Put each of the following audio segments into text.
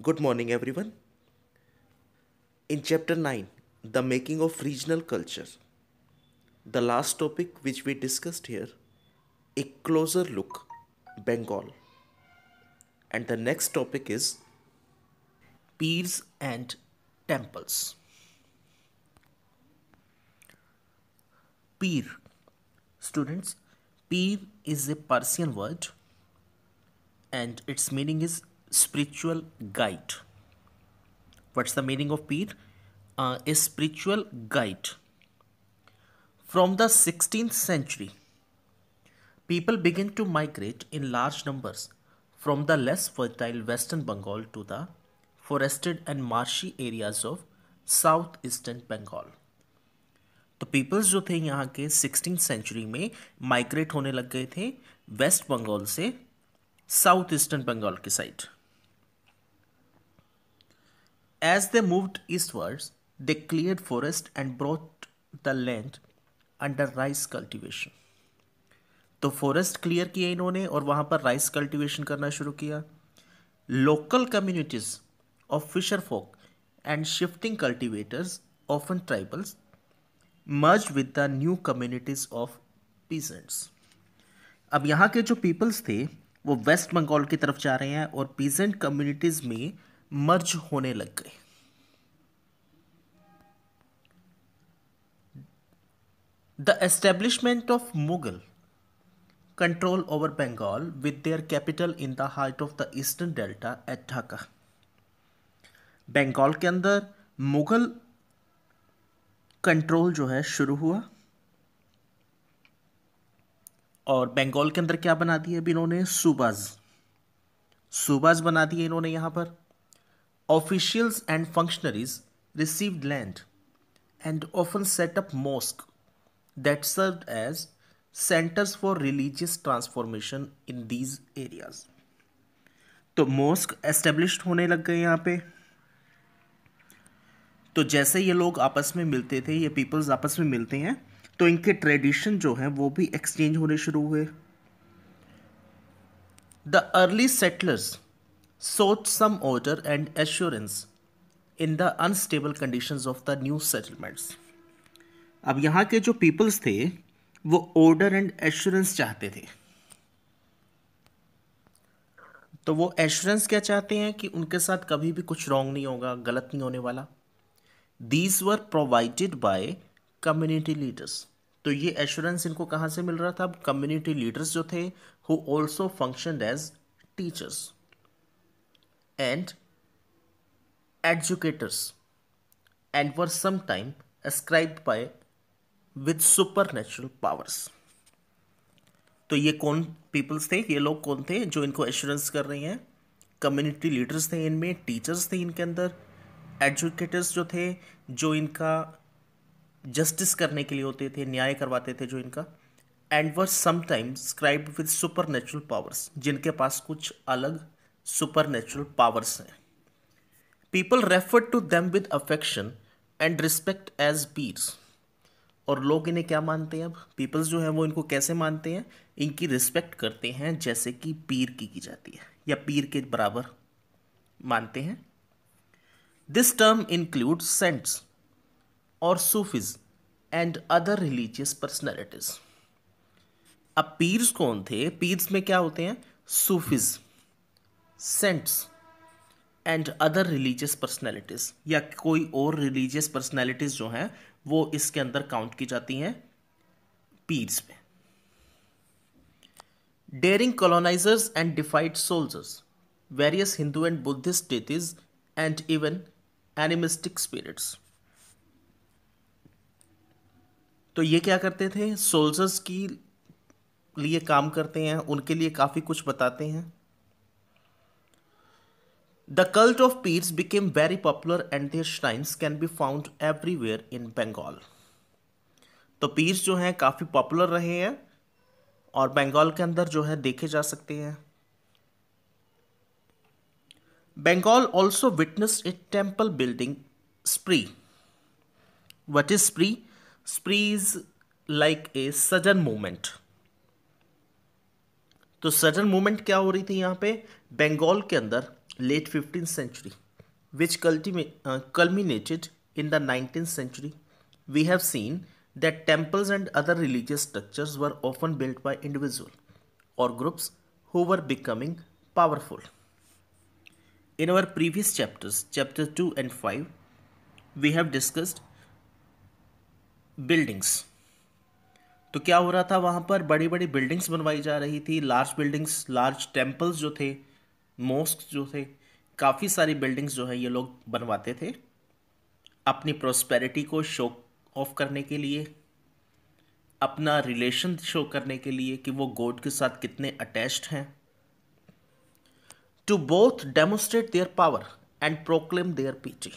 Good morning, everyone. In chapter 9, the making of regional culture, the last topic which we discussed here, a closer look, Bengal. And the next topic is Pirs and temples. Pir. Students, Pir is a Persian word and its meaning is spiritual guide. What's the meaning of Pir? A spiritual guide. From the 16th century, people began to migrate in large numbers from the less fertile western Bengal to the forested and marshy areas of southeastern Bengal. तो peoples जो थे यहाँ के 16th century में migrate होने लग गए थे वेस्ट बंगाल से साउथ ईस्टर्न बंगाल की side. As they moved eastwards they cleared forest and brought the land under rice cultivation. तो फॉरेस्ट क्लियर किया इन्होंने और वहाँ पर राइस कल्टीवेशन करना शुरू किया. Local communities of fisher folk and shifting cultivators often tribals merge with the new communities of peasants. अब यहाँ के जो पीपल्स थे वो वेस्ट बंगाल की तरफ जा रहे हैं और पीजेंट कम्युनिटीज में मर्ज होने लग गए. The establishment of Mughal control over Bengal with their capital in the heart of the eastern delta at Dhaka. Bengal के अंदर मुगल कंट्रोल जो है शुरू हुआ और बंगाल के अंदर क्या बना दिया अभी इन्होंने सूबाज बना दिए इन्होंने. यहां पर officials and functionaries received land and often set up mosque that served as centres for religious transformation in these areas. तो मॉस्क एस्टेब्लिश्ड होने लग गए यहां पे. तो जैसे ये लोग आपस में मिलते थे, ये पीपल्स आपस में मिलते हैं तो इनके ट्रेडिशन जो हैं वो भी एक्सचेंज होने शुरू हुए. The early settlers sought some order and assurance in the unstable conditions of the new settlements. अब यहाँ के जो पीपल्स थे वो ऑर्डर एंड एश्योरेंस चाहते थे. तो वो एश्योरेंस क्या चाहते हैं कि उनके साथ कभी भी कुछ रॉन्ग नहीं होगा, गलत नहीं होने वाला. These were provided by community leaders. तो ये एश्योरेंस इनको कहाँ से मिल रहा था? अब कम्युनिटी लीडर्स जो थे who also functioned as teachers and educators and were sometime ascribed by with supernatural powers. तो ये कौन पीपल्स थे? ये लोग कौन थे जो इनको एश्योरेंस कर रहे हैं? कम्युनिटी लीडर्स थे इनमें, टीचर्स थे इनके अंदर, एजुकेटर्स जो थे जो इनका जस्टिस करने के लिए होते थे, न्याय करवाते थे जो इनका, and were sometimes scribed with supernatural powers, जिनके पास कुछ अलग सुपरनेचुरल पावर्स हैं. People refer to them with affection and respect as pirs. और लोग इन्हें क्या मानते हैं? अब पीपल्स जो है वो इनको कैसे मानते हैं? इनकी रिस्पेक्ट करते हैं जैसे कि पीर की जाती है या पीर के बराबर मानते हैं. दिस टर्म इंक्लूड सेंट्स और Sufis and other religious personalities. अब पीर्स कौन थे? पीर्स में क्या होते हैं? Sufis, saints and other religious personalities, या कोई और रिलीजियस पर्सनैलिटीज जो हैं वो इसके अंदर काउंट की जाती हैं पीर्स में. Daring colonisers and deified soldiers, various Hindu and Buddhist deities and even animistic spirits. तो ये क्या करते थे? सोल्जर्स की लिए काम करते हैं, उनके लिए काफ़ी कुछ बताते हैं. The cult of Pirs became very popular and their shrines can be found everywhere in Bengal. तो पीर्स जो हैं काफ़ी पॉपुलर रहे हैं और बंगाल के अंदर जो है देखे जा सकते हैं. Bengal also witnessed a temple building spree. What is spree? Spree is like a sudden movement. तो सडन मूवमेंट क्या हो रही थी यहाँ पे? बंगाल के अंदर late 15th century, which culminated in the 19th century, we have seen that temples and other religious structures were often built by individuals or groups who were becoming powerful. In our previous chapters, chapter 2 and 5, we have discussed buildings. तो क्या हो रहा था वहाँ पर, बड़ी बड़ी buildings बनवाई जा रही थी, लार्ज बिल्डिंग्स, लार्ज टेम्पल्स जो थे, मॉस्क जो थे, काफ़ी सारी बिल्डिंग्स जो है ये लोग बनवाते थे अपनी प्रोस्पेरिटी को शो ऑफ करने के लिए, अपना रिलेशन शो करने के लिए कि वो गॉड के साथ कितने अटैच्ड हैं, to both demonstrate their power and proclaim their piety.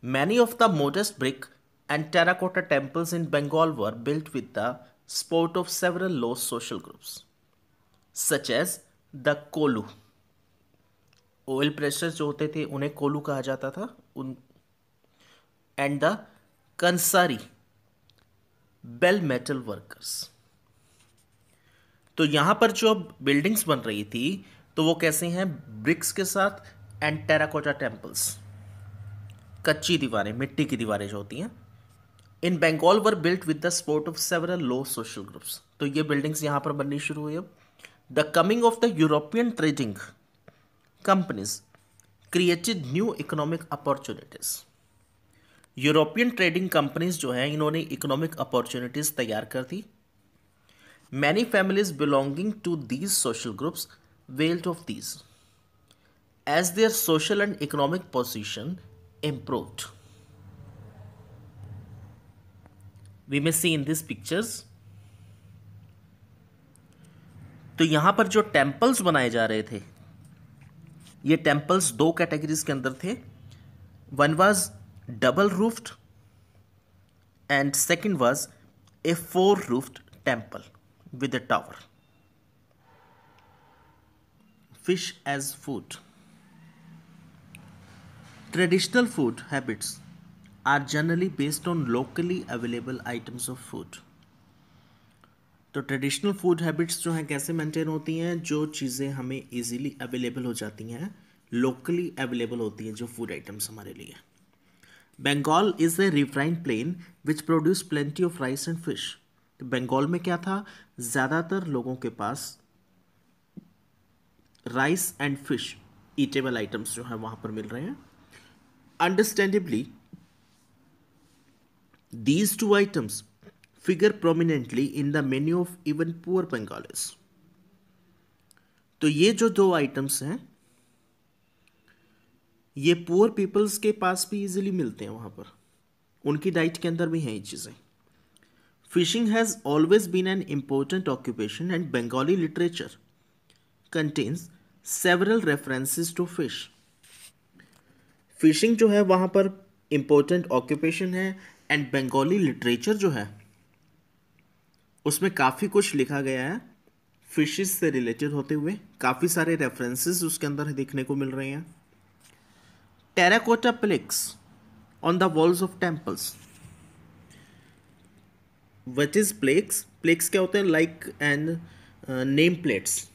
Many of the modest brick and terracotta temples in Bengal were built with the support of several low social groups, such as the Kolu. Oil pressers जो होते थे उन्हें कोलू कहा जाता था, उन and the Kansari bell metal workers. तो यहाँ पर जो बिल्डिंग्स बन रही थी तो वो कैसे हैं, ब्रिक्स के साथ एंड टेराकोटा टेम्पल्स, कच्ची दीवारें, मिट्टी की दीवारें जो होती हैं, in Bengal were built with the support of several low social groups. तो ये बिल्डिंग्स यहाँ पर बननी शुरू हुई. अब the coming of the European trading companies created new economic opportunities. European trading companies जो है इन्होंने इकोनॉमिक अपॉर्चुनिटीज तैयार कर दी. Many families belonging to these social groups wealth of these as their social and economic position improved. We may see in these pictures. तो यहां पर जो टेम्पल्स बनाए जा रहे थे, ये टेम्पल्स दो कैटेगरीज के अंदर थे. One was double roofed and second was a 4 roofed temple with a tower. Fish as food. Traditional food habits are generally based on locally available items of food. तो ट्रेडिशनल फूड हैबिट्स जो हैं कैसे maintain होती हैं, जो चीज़ें हमें easily available हो जाती हैं, लोकली अवेलेबल होती हैं जो फूड आइटम्स हमारे लिए. Bengal is a refined plain which produce plenty of rice and fish. तो बंगाल में क्या था, ज़्यादातर लोगों के पास rice and fish eatable items जो हैं वहाँ पर मिल रहे हैं. Understandably, these two items figure prominently in the menu of even poor Bengalis. तो ये जो दो आइटम्स हैं ये पुअर पीपल्स के पास भी इजीली मिलते हैं, वहाँ पर उनकी डाइट के अंदर भी हैं ये चीज़ें. Fishing has always been an important occupation and Bengali literature contains several references to fish. Fishing जो है वहाँ पर इम्पोर्टेंट ऑक्यूपेशन है एंड बंगाली लिटरेचर जो है उसमें काफ़ी कुछ लिखा गया है फिशेस से रिलेटेड होते हुए, काफ़ी सारे रेफरेंसेस उसके अंदर देखने को मिल रहे हैं. Terracotta plaques on the walls of temples. What is plaques? Plaques क्या होते हैं, like and name plates.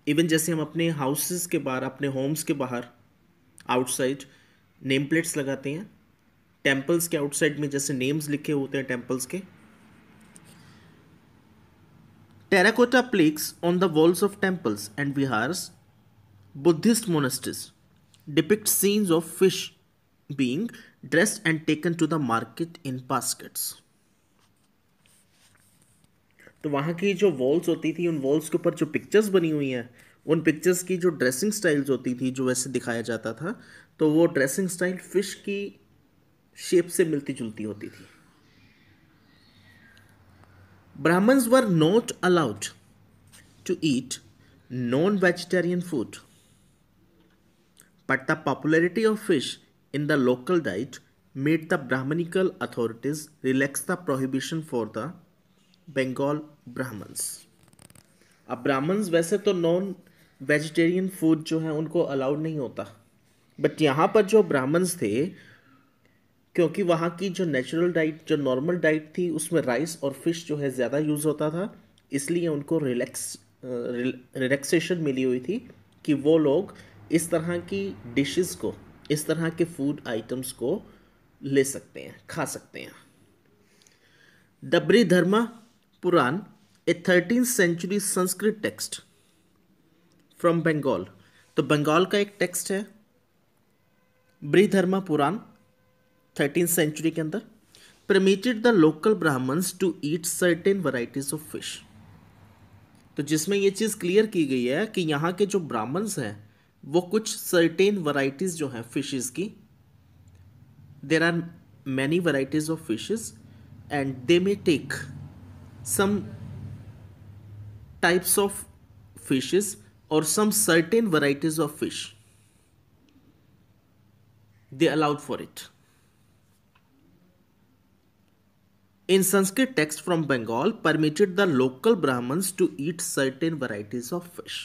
Even जैसे हम अपने हाउसेस के बाहर, अपने होम्स के बाहर आउटसाइड नेम प्लेट्स लगाते हैं, टेम्पल्स के आउटसाइड में जैसे नेम्स लिखे होते हैं टेम्पल्स के. Terracotta plaques on the walls of temples and viharas, Buddhist monasteries depict scenes of fish being dressed and taken to the market in baskets. तो वहाँ की जो वॉल्स होती थी, उन वॉल्स के ऊपर जो पिक्चर्स बनी हुई हैं, उन पिक्चर्स की जो ड्रेसिंग स्टाइल्स होती थी, जो वैसे दिखाया जाता था, तो वो ड्रेसिंग स्टाइल फिश की शेप से मिलती जुलती होती थी. Brahmins were not allowed to eat non vegetarian food, but the popularity of fish in the local diet made the Brahmanical authorities relax the prohibition for the Bengal Brahmins. अब ब्राह्मण्स वैसे तो नॉन वेजिटेरियन फूड जो है उनको अलाउड नहीं होता, बट यहाँ पर जो ब्राह्मण्स थे, क्योंकि वहाँ की जो नेचुरल डाइट, जो नॉर्मल डाइट थी, उसमें राइस और फिश जो है ज़्यादा यूज़ होता था, इसलिए उनको रिलैक्सेशन मिली हुई थी कि वो लोग इस तरह की डिशेस को, इस तरह के फूड आइटम्स को ले सकते हैं, खा सकते हैं। The Brihaddharma Purana, a 13th century Sanskrit text from Bengal. तो बंगाल का एक टेक्स्ट है बृहधर्मा पुराण, 13th सेंचुरी के अंदर। Permitted the local Brahmins to eat certain varieties of fish. तो जिसमें ये चीज़ क्लियर की गई है कि यहाँ के जो ब्राह्मण्स हैं वो कुछ सर्टेन वराइटीज जो हैं फिशेस की, there are many varieties of fishes and they may take some types of fishes or some certain varieties of fish. They allowed for it. In Sanskrit text from Bengal, permitted the local Brahmins to eat certain varieties of fish.